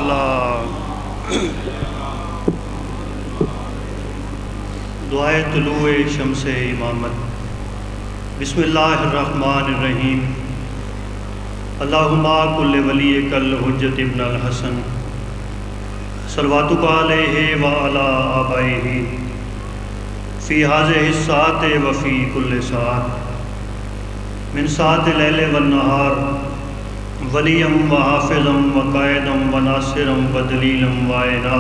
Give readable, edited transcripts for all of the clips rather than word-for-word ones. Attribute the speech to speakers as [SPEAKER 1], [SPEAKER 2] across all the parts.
[SPEAKER 1] اللہ دعائے طلوع شمس امامت۔ بسم اللہ الرحمن الرحیم۔ اللہم کل ولیک الحجۃ ابن الحسن صلواتک علیہ وعلی آبائہ فی ہذہ الساعۃ وفی کل ساعۃ من ساعۃ اللیل والنہار ولیًا وحافظًا وقائدًا وناصرًا ودلیلًا وعینا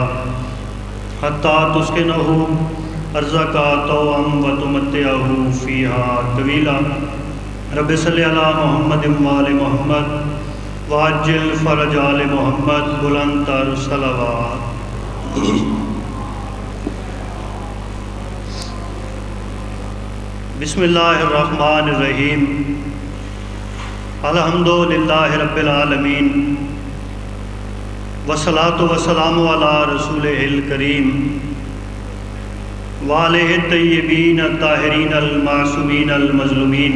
[SPEAKER 1] حتیٰ تسکنہ ارضک طوعا وتمتعہ فیہا طویلا۔ رب صلی علی محمد وآل محمد وعجل فرج آل محمد بلند تر صلوات۔ بسم اللہ الرحمن الرحیم۔ الحمدللہ رب العالمین والصلاة والسلام علی رسولہ الکریم وآلہ الطیبین الطاہرین المعصومین المظلومین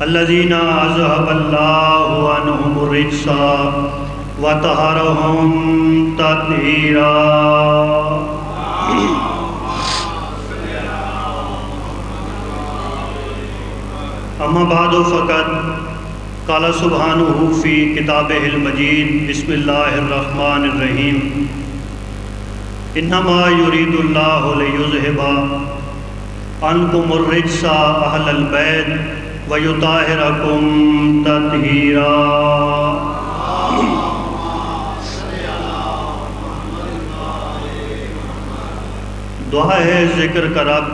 [SPEAKER 1] الذین اذہب اللہ عنہم الرجس وطہرہم تطہیرا۔ اما بعد فقط قال سبحانہ فی کتابہ المجید۔ بسم اللہ الرحمن الرحیم۔ انما یرید اللہ لیذھب عنکم الرجس اہل البیت ویطہرکم تطہیرا۔ دعا ہے ذکر کا رب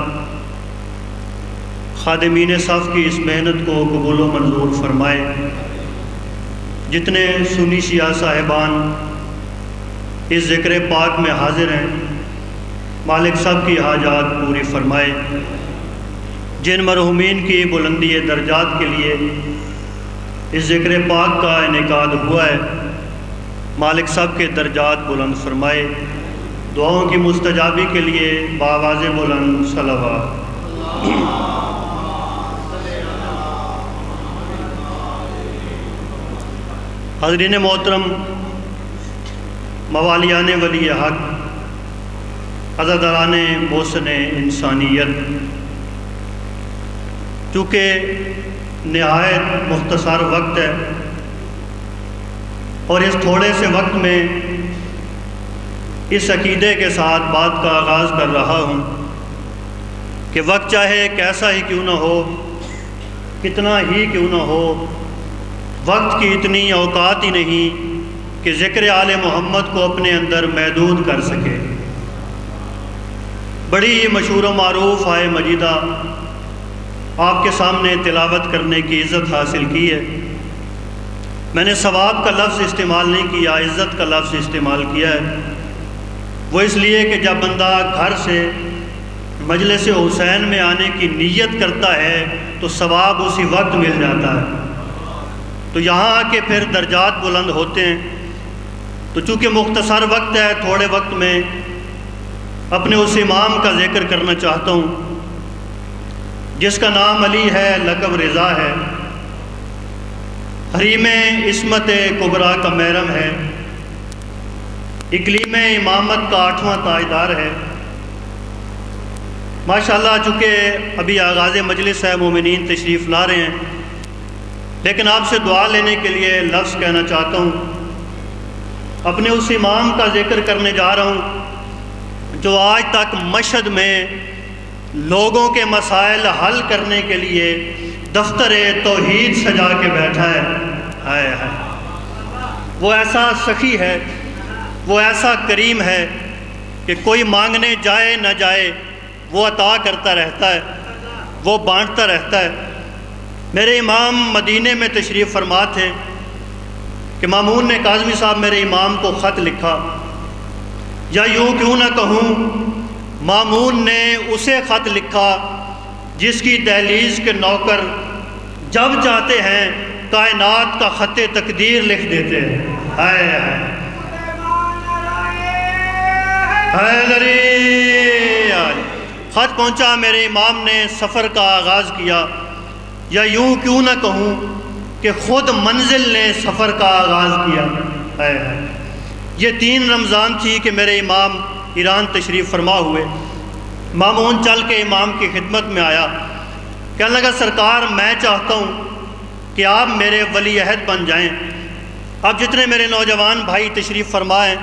[SPEAKER 1] خادمین صف کی اس محنت کو قبول و منظور فرمائے۔ جتنے سنی شیعہ صاحبان اس ذکر پاک میں حاضر ہیں، مالک سب کی حاجات پوری فرمائے۔ جن مرحومین کی بلندی درجات کے لیے اس ذکر پاک کا انعقاد ہوا ہے، مالک سب کے درجات بلند فرمائے۔ دعاؤں کی مستجابی کے لیے بآواز بلند صلوات۔ حاضرین محترم، موالیان ولی حق، عزاداران محسن انسانیت، چونکہ نہایت مختصر وقت ہے اور اس تھوڑے سے وقت میں اس عقیدے کے ساتھ بات کا آغاز کر رہا ہوں کہ وقت چاہے کیسا ہی کیوں نہ ہو، کتنا ہی کیوں نہ ہو، وقت کی اتنی اوقات ہی نہیں کہ ذکر آل محمد کو اپنے اندر محدود کر سکے۔ بڑی مشہور و معروف آیہ مجیدہ آپ کے سامنے تلاوت کرنے کی عزت حاصل کی ہے۔ میں نے ثواب کا لفظ استعمال نہیں کیا، عزت کا لفظ استعمال کیا ہے۔ وہ اس لیے کہ جب بندہ گھر سے مجلس حسین میں آنے کی نیت کرتا ہے تو ثواب اسی وقت مل جاتا ہے، تو یہاں آ کے پھر درجات بلند ہوتے ہیں۔ تو چونکہ مختصر وقت ہے، تھوڑے وقت میں اپنے اس امام کا ذکر کرنا چاہتا ہوں جس کا نام علی ہے، لقب رضا ہے، حریم عصمت کبریٰ کا محرم ہے، اقلیم امامت کا 8واں تاجدار ہے۔ ماشاءاللہ چونکہ ابھی آغاز مجلس ہے، مومنین تشریف لا رہے ہیں، لیکن آپ سے دعا لینے کے لیے لفظ کہنا چاہتا ہوں۔ اپنے اس امام کا ذکر کرنے جا رہا ہوں جو آج تک مشہد میں لوگوں کے مسائل حل کرنے کے لیے دفتر توحید سجا کے بیٹھا ہے۔ ہائے ہائے، وہ ایسا سخی ہے، وہ ایسا کریم ہے کہ کوئی مانگنے جائے نہ جائے وہ عطا کرتا رہتا ہے، وہ بانٹتا رہتا ہے۔ میرے امام مدینے میں تشریف فرما تھے کہ مامون نے کاظمی صاحب میرے امام کو خط لکھا، یا یوں کیوں نہ کہوں مامون نے اسے خط لکھا جس کی دہلیز کے نوکر جب چاہتے ہیں کائنات کا خط تقدیر لکھ دیتے ہیں۔ ہائے ہائے، خط پہنچا، میرے امام نے سفر کا آغاز کیا، یا یوں کیوں نہ کہوں کہ خود منزل نے سفر کا آغاز کیا۔ یہ 3 رمضان تھی کہ میرے امام ایران تشریف فرما ہوئے۔ مامون چل کے امام کی خدمت میں آیا، کہنے لگا سرکار میں چاہتا ہوں کہ آپ میرے ولی عہد بن جائیں۔ اب جتنے میرے نوجوان بھائی تشریف فرمائیں،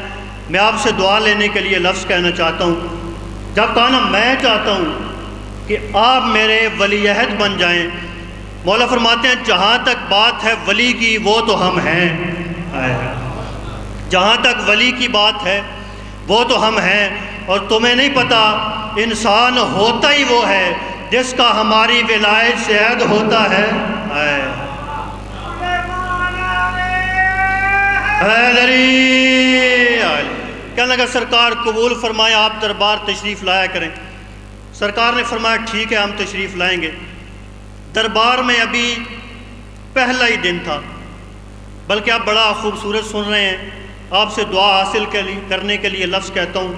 [SPEAKER 1] میں آپ سے دعا لینے کے لیے لفظ کہنا چاہتا ہوں۔ جب کہا نا میں چاہتا ہوں کہ آپ میرے ولی عہد بن جائیں، مولا فرماتے ہیں جہاں تک بات ہے ولی کی وہ تو ہم ہیں، جہاں تک ولی کی بات ہے وہ تو ہم ہیں، اور تمہیں نہیں پتہ انسان ہوتا ہی وہ ہے جس کا ہماری ولایت سے عہد ہوتا ہے۔ کہنے لگا سرکار قبول فرمائے، آپ دربار تشریف لایا کریں۔ سرکار نے فرمایا ٹھیک ہے ہم تشریف لائیں گے۔ دربار میں ابھی پہلا ہی دن تھا، بلکہ آپ بڑا خوبصورت سن رہے ہیں، آپ سے دعا حاصل کرنے کے لیے لفظ کہتا ہوں۔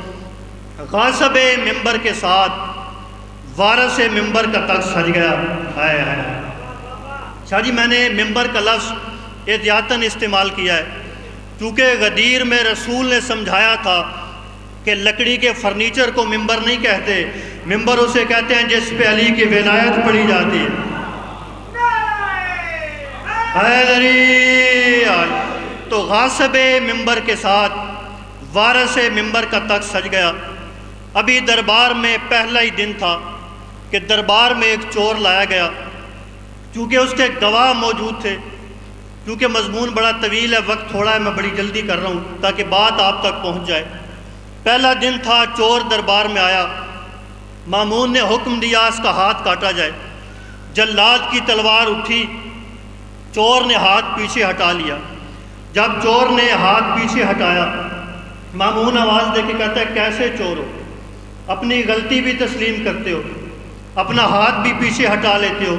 [SPEAKER 1] غاصب ممبر کے ساتھ وارث ممبر کا تخت سج گیا۔ شاہ جی میں نے ممبر کا لفظ احتیاطاً استعمال کیا ہے، کیونکہ غدیر میں رسول نے سمجھایا تھا کہ لکڑی کے فرنیچر کو ممبر نہیں کہتے، ممبر اسے کہتے ہیں جس پہ علی کی ولایت پڑھی جاتی ہے۔ تو غاصب ممبر کے ساتھ وارث ممبر کا تخت سج گیا۔ ابھی دربار میں پہلا ہی دن تھا کہ دربار میں ایک چور لایا گیا، چونکہ اس کے گواہ موجود تھے۔ کیونکہ مضمون بڑا طویل ہے، وقت تھوڑا ہے، میں بڑی جلدی کر رہا ہوں تاکہ بات آپ تک پہنچ جائے۔ پہلا دن تھا، چور دربار میں آیا، مامون نے حکم دیا اس کا ہاتھ کاٹا جائے۔ جلاد کی تلوار اٹھی، چور نے ہاتھ پیچھے ہٹا لیا۔ جب چور نے ہاتھ پیچھے ہٹایا، مامون آواز دے کے کہتا ہے کیسے چور ہو، اپنی غلطی بھی تسلیم کرتے ہو، اپنا ہاتھ بھی پیچھے ہٹا لیتے ہو۔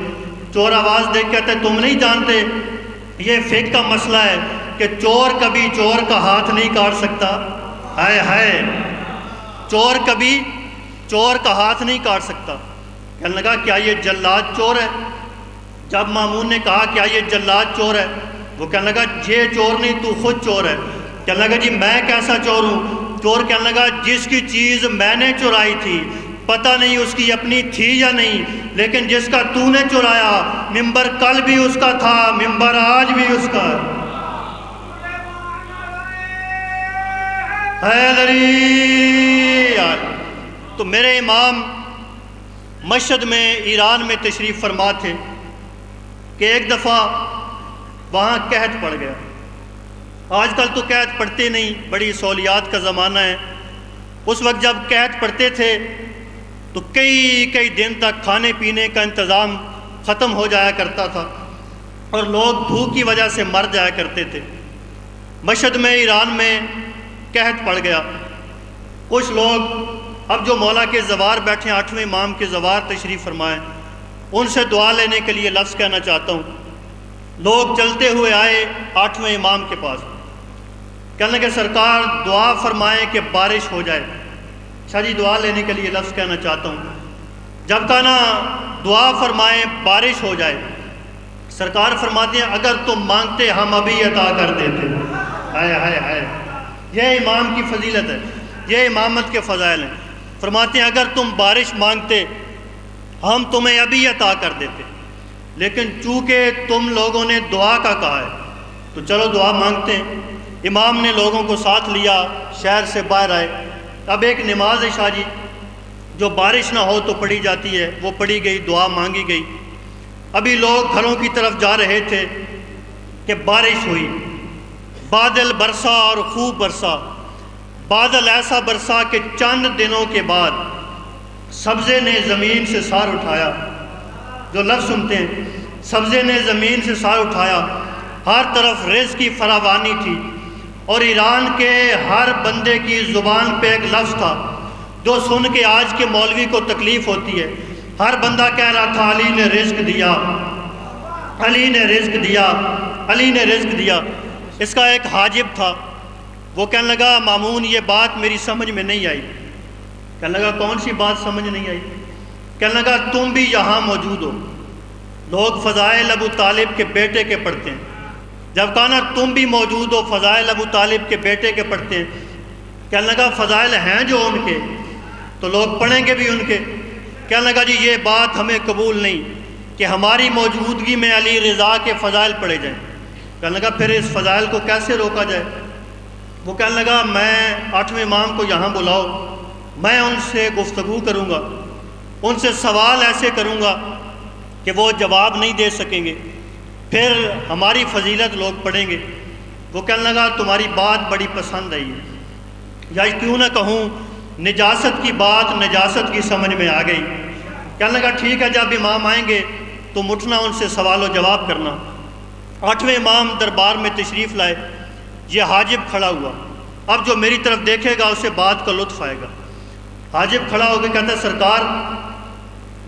[SPEAKER 1] چور آواز دے کے کہتا ہے تم نہیں جانتے یہ فقہ کا مسئلہ ہے کہ چور کبھی چور کا ہاتھ نہیں کاٹ سکتا۔ ہائے چور کبھی چور کا ہاتھ نہیں کاٹ سکتا۔ کہنے لگا کیا یہ جلاد چور ہے؟ جب مامون نے کہا کیا یہ جلاد چور ہے، وہ کہنے لگا یہ چور نہیں تو خود چور ہے۔ کہنے لگا جی میں کیسا چور ہوں؟ چور کہنے لگا جس کی چیز میں نے چرائی تھی پتہ نہیں اس کی اپنی تھی یا نہیں، لیکن جس کا تو نے چرایا ممبر کل بھی اس کا تھا، ممبر آج بھی اس کا ہے۔ تو میرے امام مشہد میں ایران میں تشریف فرما تھے کہ ایک دفعہ وہاں قحط پڑ گیا۔ آج کل تو قحط پڑتے نہیں، بڑی سہولیات کا زمانہ ہے۔ اس وقت جب قحط پڑتے تھے تو کئی دن تک کھانے پینے کا انتظام ختم ہو جایا کرتا تھا اور لوگ بھوک کی وجہ سے مر جایا کرتے تھے۔ مشہد میں ایران میں قحط پڑ گیا۔ کچھ لوگ اب جو مولا کے زوار بیٹھے ہیں، 8ویں امام کے زوار تشریف فرمائیں، ان سے دعا لینے کے لیے لفظ کہنا چاہتا ہوں۔ لوگ چلتے ہوئے آئے 8ویں امام کے پاس، کہنے لگے سرکار دعا فرمائیں کہ بارش ہو جائے۔ شاہ جی دعا لینے کے لیے لفظ کہنا چاہتا ہوں۔ جب کہا نا دعا فرمائیں بارش ہو جائے، سرکار فرماتے ہیں اگر تم مانگتے ہم ابھی عطا کر دیتے۔ ہائے یہ امام کی فضیلت ہے، یہ امامت کے فضائل ہیں۔ فرماتے ہیں اگر تم بارش مانگتے ہم تمہیں ابھی عطا کر دیتے، لیکن چونکہ تم لوگوں نے دعا کا کہا ہے تو چلو دعا مانگتے ہیں۔ امام نے لوگوں کو ساتھ لیا، شہر سے باہر آئے۔ اب ایک نماز ہے شاہ جی جو بارش نہ ہو تو پڑھی جاتی ہے، وہ پڑھی گئی، دعا مانگی گئی۔ ابھی لوگ گھروں کی طرف جا رہے تھے کہ بارش ہوئی، بادل برسا اور خوب برسا۔ بادل ایسا برسا کہ چند دنوں کے بعد سبزے نے زمین سے سار اٹھایا۔ جو لفظ سنتے ہیں سبزے نے زمین سے سار اٹھایا، ہر طرف رزق کی فراوانی تھی، اور ایران کے ہر بندے کی زبان پہ ایک لفظ تھا جو سن کے آج کے مولوی کو تکلیف ہوتی ہے۔ ہر بندہ کہہ رہا تھا علی نے رزق دیا، علی نے رزق دیا، علی نے رزق دیا۔ اس کا ایک حاجب تھا، وہ کہنے لگا مامون یہ بات میری سمجھ میں نہیں آئی۔ کہنے لگا کون سی بات سمجھ نہیں آئی؟ کہنے لگا تم بھی یہاں موجود ہو، لوگ فضائل ابو طالب کے بیٹے کے پڑھتے ہیں، جب کہا نا تم بھی موجود ہو، فضائل ابو طالب کے بیٹے کے پڑھتے ہیں، کہنے لگا فضائل ہیں جو ان کے تو لوگ پڑھیں گے بھی ان کے۔ کہنے لگا جی یہ بات ہمیں قبول نہیں کہ ہماری موجودگی میں علی رضا کے فضائل پڑھے جائیں۔ کہنے لگا پھر اس فضائل کو کیسے روکا جائے؟ وہ کہنے لگا میں 8ویں امام کو یہاں بلاؤ، میں ان سے گفتگو کروں گا، ان سے سوال ایسے کروں گا کہ وہ جواب نہیں دے سکیں گے، پھر ہماری فضیلت لوگ پڑھیں گے۔ وہ کہنے لگا تمہاری بات بڑی پسند آئی ہے، یا کیوں نہ کہوں نجاست کی بات نجاست کی سمجھ میں آ گئی۔ کہنے لگا ٹھیک ہے، جب امام آئیں گے تم اٹھنا، ان سے سوال و جواب کرنا۔ 8ویں امام دربار میں تشریف لائے، یہ حاجب کھڑا ہوا، اب جو میری طرف دیکھے گا اسے بات کا لطف آئے گا۔ حاجب کھڑا ہو کے کہتا ہے سرکار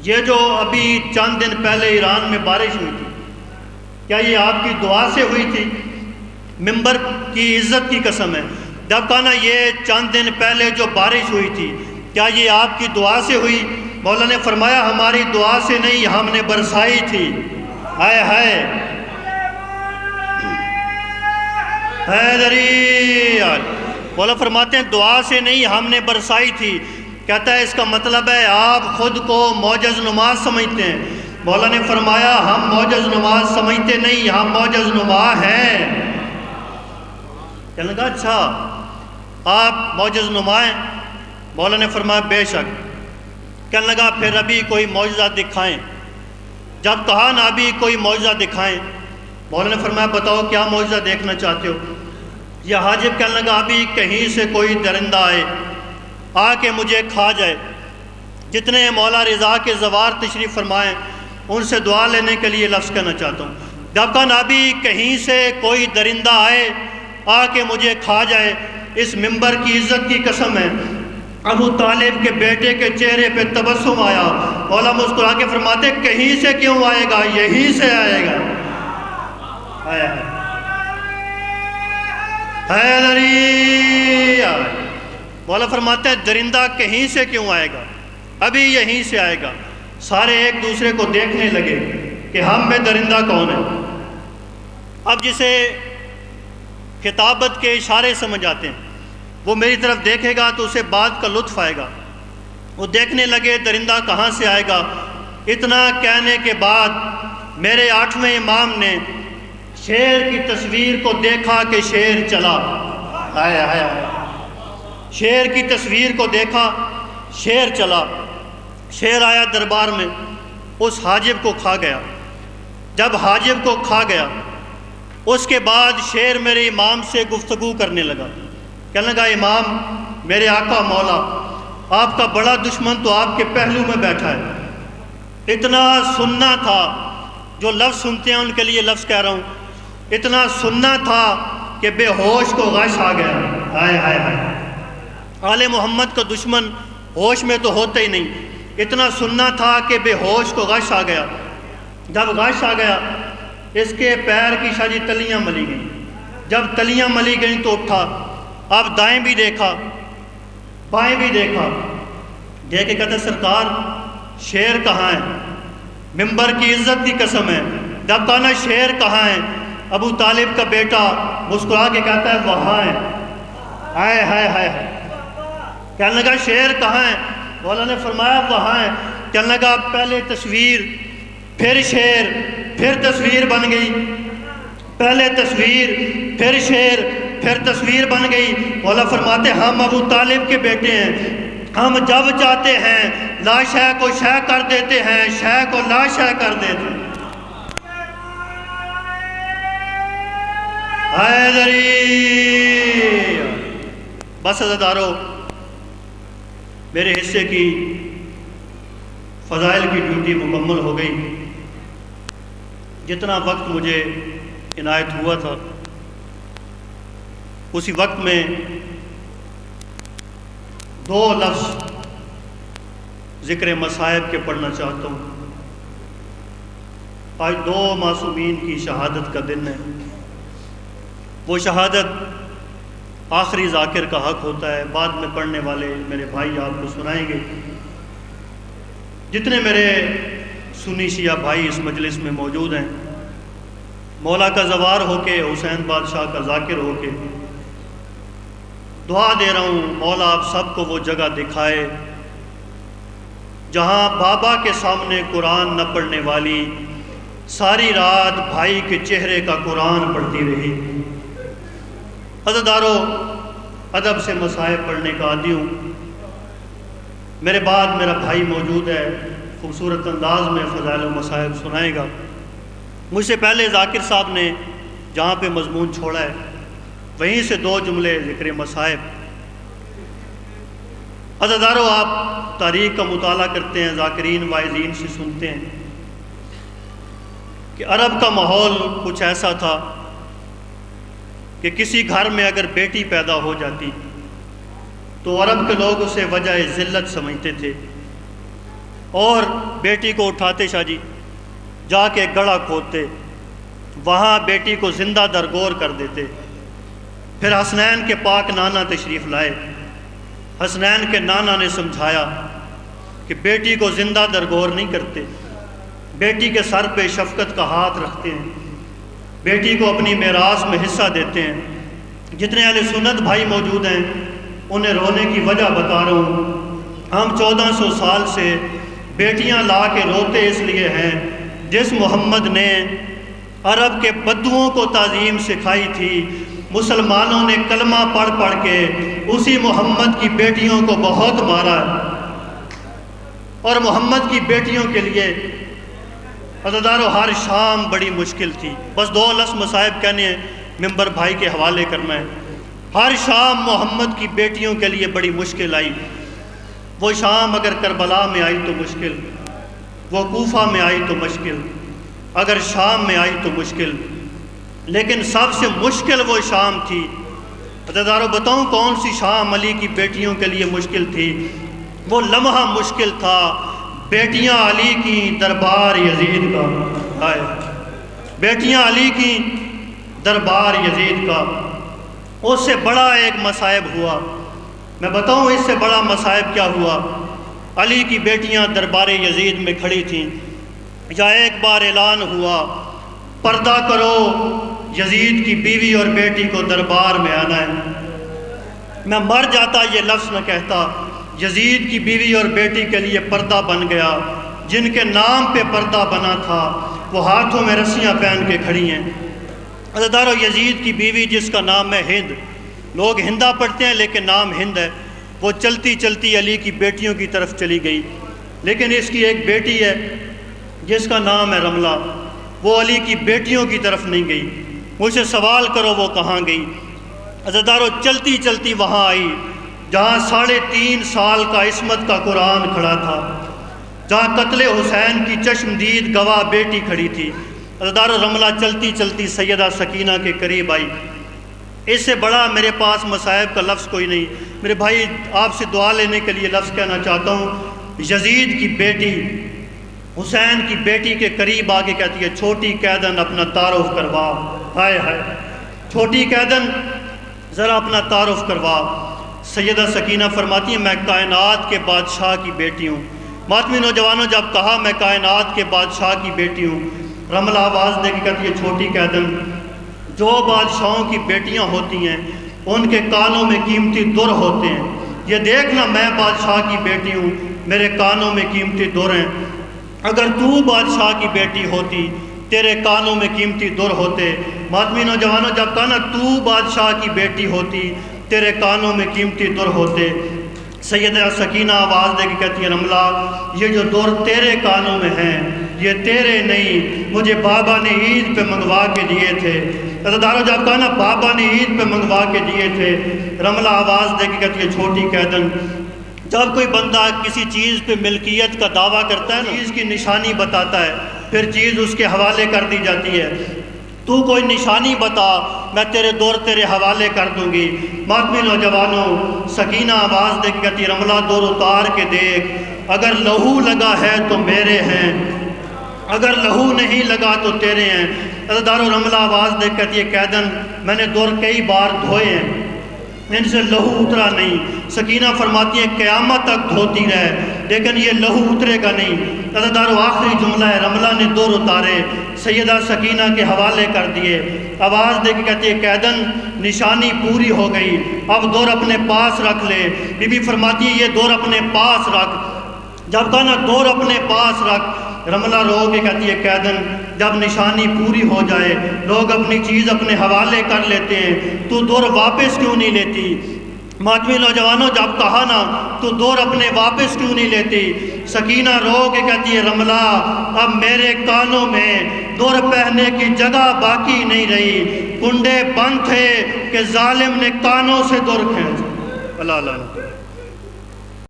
[SPEAKER 1] یہ جو ابھی چند دن پہلے ایران میں بارش ہوئی تھی، کیا یہ آپ کی دعا سے ہوئی تھی؟ ممبر کی عزت کی قسم ہے، جب کہا نا یہ چند دن پہلے جو بارش ہوئی تھی کیا یہ آپ کی دعا سے ہوئی؟ مولا نے فرمایا ہماری دعا سے نہیں، ہم نے برسائی تھی۔ ہائے ہائے حیدری، مولا فرماتے ہیں دعا سے نہیں ہم نے برسائی تھی۔ کہتا ہے اس کا مطلب ہے آپ خود کو معجز نما سمجھتے ہیں۔ مولا نے فرمایا ہم معجز نما سمجھتے نہیں، ہم معجز نما ہیں۔ کہنے لگا اچھا آپ معجز نما ہیں؟ مولا نے فرمایا بے شک۔ کہنے لگا پھر ابھی کوئی معجزہ دکھائیں۔ جب کہا نا ابھی کوئی معجزہ دکھائیں، مولا نے فرمایا بتاؤ کیا معجزہ دیکھنا چاہتے ہو؟ یہ حاجب کہنے لگا ابھی کہیں سے کوئی درندہ آئے آ کے مجھے کھا جائے۔ جتنے مولا رضا کے زوار تشریف فرمائیں ان سے دعا لینے کے لیے لفظ کہنا چاہتا ہوں۔ جب کہا ابھی کہیں سے کوئی درندہ آئے آ کے مجھے کھا جائے، اس ممبر کی عزت کی قسم ہے ابو طالب کے بیٹے کے چہرے پہ تبسم آیا۔ مولا مسکرا کے فرماتے کہیں سے کیوں آئے گا، یہیں سے آئے گا۔ حیدری، مولا فرماتے ہیں درندہ کہیں سے کیوں آئے گا، ابھی یہیں سے آئے گا۔ سارے ایک دوسرے کو دیکھنے لگے کہ ہم میں درندہ کون ہے۔ اب جسے خطابت کے اشارے سمجھ آتے ہیں وہ میری طرف دیکھے گا تو اسے بات کا لطف آئے گا۔ وہ دیکھنے لگے درندہ کہاں سے آئے گا۔ اتنا کہنے کے بعد میرے 8ویں امام نے شیر کی تصویر کو دیکھا کہ شیر چلا۔ آیا آیا شیر کی تصویر کو دیکھا، شیر چلا۔ شیر آیا دربار میں، اس حاجب کو کھا گیا۔ جب حاجب کو کھا گیا اس کے بعد شیر میرے امام سے گفتگو کرنے لگا۔ کہنے لگا امام میرے آقا مولا آپ کا بڑا دشمن تو آپ کے پہلو میں بیٹھا ہے۔ اتنا سننا تھا، جو لفظ سنتے ہیں ان کے لیے لفظ کہہ رہا ہوں، اتنا سننا تھا کہ بے ہوش کو غش آ گیا۔ ہائے ہائے ہائے، آل محمد کا دشمن ہوش میں تو ہوتا ہی نہیں، اتنا سننا تھا کہ بے ہوش کو غش آ گیا۔ جب غش آ گیا اس کے پیر کی شاجی تلیاں ملی گئیں۔ جب تلیاں ملی گئیں تو اٹھا، اب دائیں بھی دیکھا بائیں بھی دیکھا، دیکھ کے کہتا سرکار شیر کہاں ہے؟ ممبر کی عزت کی قسم ہے، جب کہا نا شیر کہاں ہے، ابو طالب کا بیٹا مسکرا کے کہتا ہے وہاں ہے۔ ہائے ہائے ہائے، کہنے لگا شیر کہاں ہے؟ مولا نے فرمایا وہاں ہے۔ کہنے لگا پہلے تصویر پھر شیر، پھر تصویر بن گئی، پہلے تصویر پھر شیر، پھر تصویر بن گئی۔ مولا فرماتے ہم ابو طالب کے بیٹے ہیں، ہم جب چاہتے ہیں لا شے کو شے کر دیتے ہیں، شے کو لا شے کر دیتے ہیں۔ حیدری، بس عزیزدارو میرے حصے کی فضائل کی ڈیوٹی مکمل ہو گئی۔ جتنا وقت مجھے عنایت ہوا تھا اسی وقت میں 2 لفظ ذکر مصائب کے پڑھنا چاہتا ہوں۔ آج 2 معصومین کی شہادت کا دن ہے۔ وہ شہادت آخری ذاکر کا حق ہوتا ہے، بعد میں پڑھنے والے میرے بھائی آپ کو سنائیں گے۔ جتنے میرے سنی شیعہ بھائی اس مجلس میں موجود ہیں مولا کا زوار ہو کے، حسین بادشاہ کا ذاکر ہو کے دعا دے رہا ہوں، مولا آپ سب کو وہ جگہ دکھائے جہاں بابا کے سامنے قرآن نہ پڑھنے والی ساری رات بھائی کے چہرے کا قرآن پڑھتی رہی۔ عزیزدارو، ادب سے مصائب پڑھنے کا عادی ہوں۔ میرے بعد میرا بھائی موجود ہے، خوبصورت انداز میں فضائل و مصائب سنائے گا۔ مجھ سے پہلے ذاکر صاحب نے جہاں پہ مضمون چھوڑا ہے وہیں سے 2 جملے ذکر مصائب۔ عزیزدارو، آپ تاریخ کا مطالعہ کرتے ہیں، ذاکرین واعظین سے سنتے ہیں کہ عرب کا ماحول کچھ ایسا تھا کہ کسی گھر میں اگر بیٹی پیدا ہو جاتی تو عرب کے لوگ اسے وجہ ذلت سمجھتے تھے اور بیٹی کو اٹھاتے، شاہ جی جا کے گڑھا کھودتے، وہاں بیٹی کو زندہ درگور کر دیتے۔ پھر حسنین کے پاک نانا تشریف لائے، حسنین کے نانا نے سمجھایا کہ بیٹی کو زندہ درگور نہیں کرتے، بیٹی کے سر پہ شفقت کا ہاتھ رکھتے ہیں، بیٹی کو اپنی میراث میں حصہ دیتے ہیں۔ جتنے اہل سنت بھائی موجود ہیں انہیں رونے کی وجہ بتا رہا ہوں۔ ہم 1400 سال سے بیٹیاں لا کے روتے اس لیے ہیں، جس محمد نے عرب کے بدوؤں کو تعظیم سکھائی تھی، مسلمانوں نے کلمہ پڑھ پڑھ کے اسی محمد کی بیٹیوں کو بہت مارا اور محمد کی بیٹیوں کے لیے عزیزدارو ہر شام بڑی مشکل تھی۔ بس 2 لفظ مصائب کہنے ہیں، ممبر بھائی کے حوالے کرنا ہے۔ ہر شام محمد کی بیٹیوں کے لیے بڑی مشکل آئی۔ وہ شام اگر کربلا میں آئی تو مشکل، وہ کوفہ میں آئی تو مشکل، اگر شام میں آئی تو مشکل، لیکن سب سے مشکل وہ شام تھی۔ عزیزدارو بتاؤں کون سی شام علی کی بیٹیوں کے لیے مشکل تھی؟ وہ لمحہ مشکل تھا بیٹیاں علی کی دربار یزید کا آئے، بیٹیاں علی کی دربار یزید کا۔ اس سے بڑا ایک مصائب ہوا، میں بتاؤں اس سے بڑا مصائب کیا ہوا؟ علی کی بیٹیاں دربار یزید میں کھڑی تھیں، یا ایک بار اعلان ہوا پردہ کرو، یزید کی بیوی اور بیٹی کو دربار میں آنا ہے۔ میں مر جاتا یہ لفظ نہ کہتا، یزید کی بیوی اور بیٹی کے لیے پردہ بن گیا۔ جن کے نام پہ پردہ بنا تھا وہ ہاتھوں میں رسیاں پہن کے کھڑی ہیں۔ عزیزدارو، یزید کی بیوی جس کا نام ہے ہند، لوگ ہندا پڑھتے ہیں لیکن نام ہند ہے، وہ چلتی چلتی علی کی بیٹیوں کی طرف چلی گئی، لیکن اس کی ایک بیٹی ہے جس کا نام ہے رملہ، وہ علی کی بیٹیوں کی طرف نہیں گئی۔ مجھ سے سوال کرو وہ کہاں گئی؟ عزیزدارو، چلتی چلتی وہاں آئی جہاں 3.5 سال کا عصمت کا قرآن کھڑا تھا، جہاں قتل حسین کی چشمدید گواہ بیٹی کھڑی تھی۔ عزیزدارو، رملہ چلتی چلتی سیدہ سکینہ کے قریب آئی۔ اس سے بڑا میرے پاس مصائب کا لفظ کوئی نہیں۔ میرے بھائی، آپ سے دعا لینے کے لیے لفظ کہنا چاہتا ہوں۔ یزید کی بیٹی حسین کی بیٹی کے قریب آ کے کہتی ہے، چھوٹی قیدن اپنا تعارف کروا۔ ہائے ہائے، چھوٹی قیدن ذرا اپنا تعارف کروا۔ سیدہ سکینہ فرماتی ہیں، میں کائنات کے بادشاہ کی بیٹی ہوں۔ ماتمی نوجوانوں، جب کہا میں کائنات کے بادشاہ کی بیٹی ہوں، رملہ آواز دے کے کہتی ہے، چھوٹی قیدن، جو بادشاہوں کی بیٹیاں ہوتی ہیں ان کے کانوں میں قیمتی در ہوتے ہیں، یہ دیکھنا میں بادشاہ کی بیٹی ہوں، میرے کانوں میں قیمتی در ہیں۔ اگر تو بادشاہ کی بیٹی ہوتی تیرے کانوں میں قیمتی در ہوتے۔ ماتمی نوجوانوں، جب کہا نا تو بادشاہ کی بیٹی ہوتی تیرے کانوں میں قیمتی در ہوتے۔ سیدہ سکینہ آواز دے کے کہتی ہے، رملہ، یہ جو در تیرے کانوں میں ہیں یہ تیرے نہیں، مجھے بابا نے عید پہ منگوا کے دیے تھے۔ عزیزدارو، جب کہا نا بابا نے عید پہ منگوا کے دیے تھے، رملہ آواز دے کے کہتی ہے، چھوٹی قیدن، جب کوئی بندہ کسی چیز پہ ملکیت کا دعویٰ کرتا ہے نا، چیز کی نشانی بتاتا ہے، پھر چیز اس کے حوالے کر دی جاتی ہے۔ تو کوئی نشانی بتا، میں تیرے دور تیرے حوالے کر دوں گی۔ ماتمی نوجوانوں، سکینہ آواز دے کے کہتی، رملہ دور اتار کے دیکھ، اگر لہو لگا ہے تو میرے ہیں، اگر لہو نہیں لگا تو تیرے ہیں۔ عزیزدارو، رملہ آواز دے کے کہتی ہے، قیدن، میں نے دور کئی بار دھوئے ہیں، ان سے لہو اترا نہیں۔ سکینہ فرماتی ہیں قیامت تک دھوتی رہے لیکن یہ لہو اترے گا نہیں۔ عزادار آخری جملہ ہے، رملہ نے دور اتارے سیدہ سکینہ کے حوالے کر دیے، آواز دے کے کہتی ہے قیدن نشانی پوری ہو گئی، اب دور اپنے پاس رکھ لے۔ بی بی فرماتی ہے یہ دور اپنے پاس رکھ، جب کہا نا دور اپنے پاس رکھ، رملہ رو کے کہتی ہے قیدن جب نشانی پوری ہو جائے لوگ اپنی چیز اپنے حوالے کر لیتے ہیں، تو دور واپس کیوں نہیں لیتی؟ ماتمی نوجوانوں جب کہا نا تو دور اپنے واپس کیوں نہیں لیتی؟ سکینہ رو کے کہتی ہے رملہ اب میرے کانوں میں دور پہننے کی جگہ باقی نہیں رہی، کنڈے بند تھے کہ ظالم نے کانوں سے دور کھینچا۔ اللہ اللہ